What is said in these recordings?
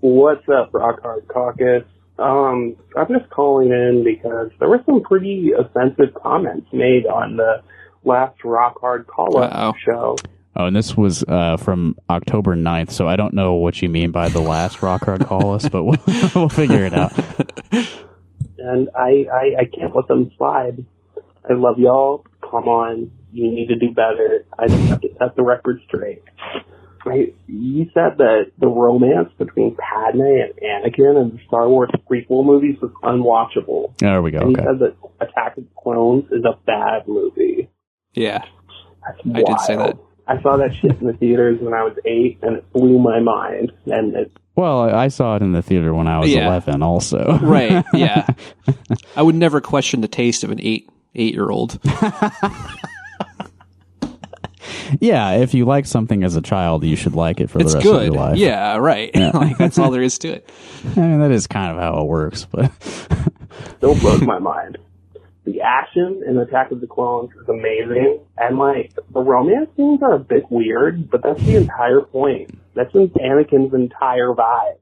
What's up, Rock Hard Caucus? I'm just calling in because there were some pretty offensive comments made on the last Rock Hard Call-Up show. Oh, and this was from October 9th, so I don't know what you mean by the last Rock Hard Call-Us, but we'll figure it out. And I can't let them slide. I love y'all. Come on. You need to do better. I just have to set the record straight. Right? You said that the romance between Padme and Anakin in the Star Wars prequel movies was unwatchable. There we go. And okay. You said that Attack of the Clones is a bad movie. Yeah. That's I did say that. I saw that shit in the theaters when I was 8, and it blew my mind. Well, I saw it in the theater when I was 11 also. Right, yeah. I would never question the taste of an eight-year-old. Yeah, if you like something as a child, you should like it for the rest of your life. Yeah, right. Yeah. Like, that's all there is to it. I mean, that is kind of how it works, but still blows my mind. The action in Attack of the Clones is amazing, and the romance scenes are a bit weird, but that's the entire point. That's Anakin's entire vibe.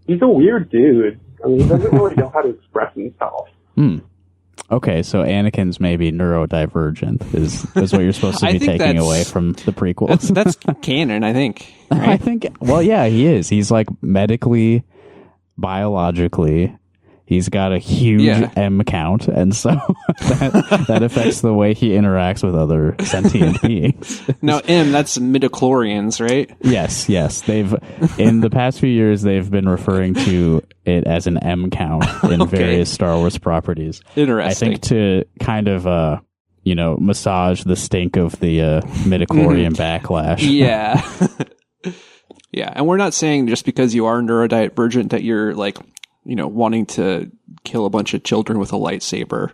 He's a weird dude. I mean, he doesn't really know how to express himself. Okay, so Anakin's maybe neurodivergent is what you're supposed to be taking away from the prequels. That's canon, I think. Right? I think, well, yeah, he is. He's like medically, biologically, he's got a huge M count, and so that affects the way he interacts with other sentient beings. Now, M, that's midichlorians, right? Yes. They've in the past few years they've been referring to it as an M count in various Star Wars properties. Interesting. I think to kind of massage the stink of the midichlorian backlash. Yeah. Yeah, and we're not saying just because you are neurodivergent that you're wanting to kill a bunch of children with a lightsaber.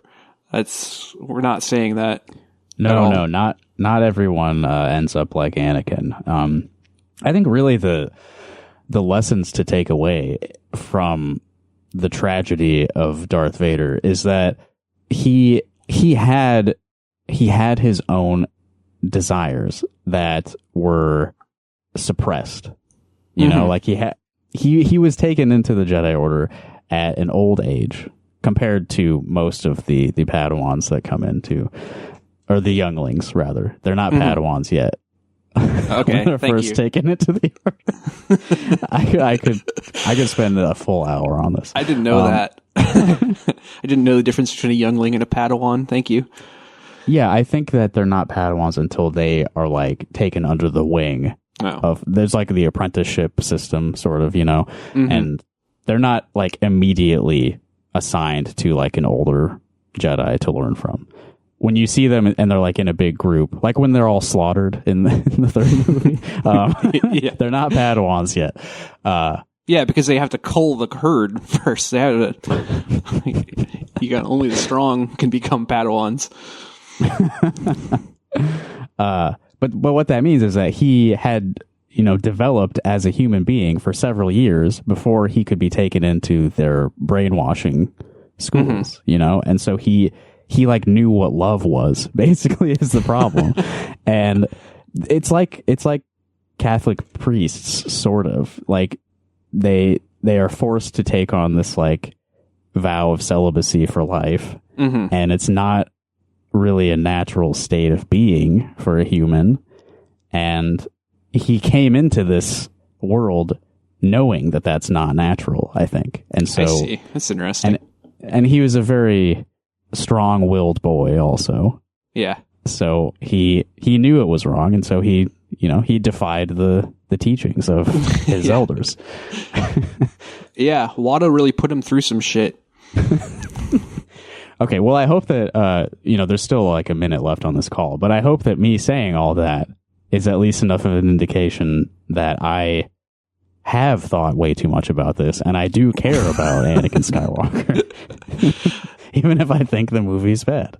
We're not saying that. No, not everyone ends up like Anakin. I think really the lessons to take away from the tragedy of Darth Vader is that he had his own desires that were suppressed. You know, like he was taken into the Jedi Order at an old age compared to most of the Padawans that come into, or the younglings rather. They're not Padawans yet. Okay, they're thank first you. taken into the Order. I could spend a full hour on this. I didn't know that. I didn't know the difference between a youngling and a Padawan. Thank you. Yeah, I think that they're not Padawans until they are taken under the wing. There's the apprenticeship system sort of, and they're not immediately assigned to an older Jedi to learn from. When you see them and they're in a big group, like when they're all slaughtered in the third movie, they're not Padawans yet. Yeah, because they have to cull the herd first. They have to, only the strong can become Padawans. But what that means is that he had, developed as a human being for several years before he could be taken into their brainwashing schools, and so he knew what love was, basically, is the problem. And it's like Catholic priests, sort of. They are forced to take on this vow of celibacy for life, and it's not really a natural state of being for a human. And he came into this world knowing that that's not natural, I think. And so I see. That's interesting. And he was a very strong-willed boy also. Yeah. So he knew it was wrong, and so he defied the teachings of his elders. Yeah, Watto really put him through some shit. Okay, well, I hope that, there's still a minute left on this call, but I hope that me saying all that is at least enough of an indication that I have thought way too much about this, and I do care about Anakin Skywalker, even if I think the movie's bad.